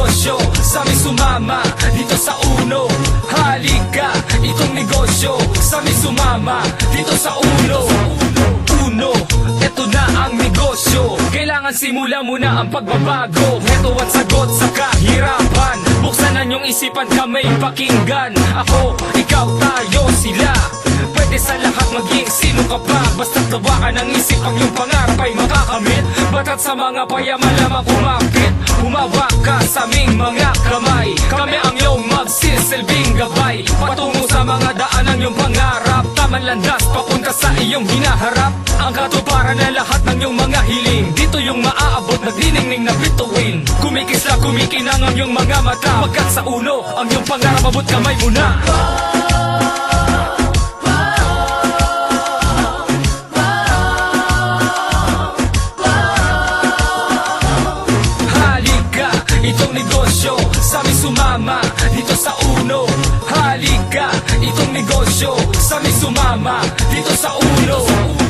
negosyo, sa amin sumama dito sa uno. Halika, itong negosyo, sa amin sumama dito sa uno. Uno, eto na ang negosyo. Kailangan simula muna ang pagbabago. Heto ang sagot sa kahirapan. Buksan na niyong isipan, kamay pakinggan. Ako, ikaw, tayo, sila. Pwede sa lahat maging sino ka pa. Basta tawa ka ng isip, ang iyong pangarap ay makakamit. Batat sa mga payaman lamang kumapit. Humawak ka sa aming mga kamay. Kami ang iyong magsisilbing gabay. Patungo sa mga daan ng iyong pangarap. Tamang landas papunta sa iyong hinaharap. Ang katuparan na lahat ng iyong mga hiling. Dito yung maaabot, nagniningning na bituin. Kumikisla, kumikinang ang iyong mga mata. Pagkat sa uno, ang iyong pangarap, abot kamay muna. Halika, itong negosyo, sa amin sumama dito sa uno. Halika, itong negosyo, sa amin sumama dito sa uno.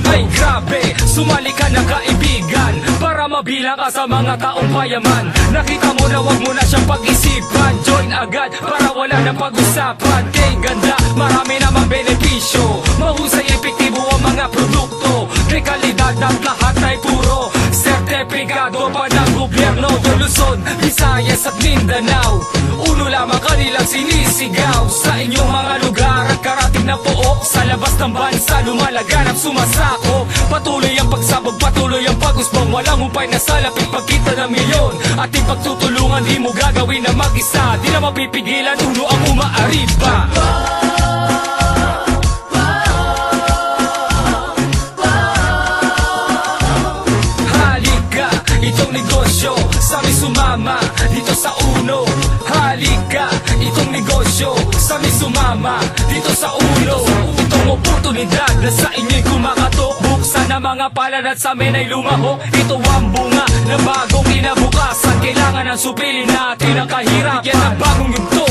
Ay grabe, sumali ka na kaibigan, para mabilang ka sa mga taong payaman. Nakita mo na wag mo na siyang pag-isipan. Join agad para wala nang pag-usapan. Kay ganda, marami namang benepisyo. Mahusay, epektibo ang mga produkto. Kay kalidad at lahat ay puro sertipikado pa ng gobyerno. Luzon, Visayas at Mindanao, uno lamang kanilang sinisigaw. Sa inyong mga lugar at karating na pook, sa labas ng bansa lumalaganap sumasako. Patuloy ang pagsabog, patuloy ang pag-usbong. Walang upay na salapit pagkita ng milyon. Ating pagtutulungan, di mo gagawin na mag-isa. Di na mapipigilan, uno ang umaari pa. Halika, itong negosyo, sa amin sumama dito sa uno. Halika, itong negosyo, sa amin sumama dito sa uno. Itong oportunidad na sa inyo'y kumakatok. Buksan ang mga palad at sa amin ay lumahok. Ito ang bunga ng bagong kinabukasan. Kailangan ang supilin natin ang kahirapan. Yan ang bagong yugto,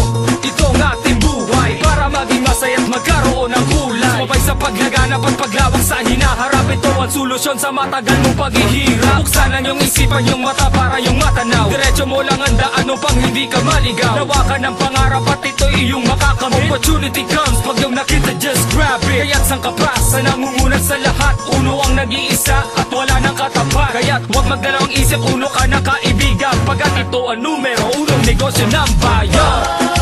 ito ang ating buhay, para maging masaya at magkaroon ng kulay. Sumabay sa paglaganap at paglawak sa hinaharap. Ito ang solusyon sa matagal mong paghihirap. Buksan ang iyong isipan, yung mata para yung matanaw. Diretso mo lang ang daan upang hindi ka maligaw. Nawakan ng pangarap at ito'y iyong makakamit. Opportunity comes pag yung nakita, just grab it. Kaya't sang kapasa, nangungunat sa lahat. Uno ang nag-iisa at wala nang katapat. Kaya't huwag magdalawang isip, uno ka na kaibigan. Pagkat ito ang numero unong negosyo ng bayan.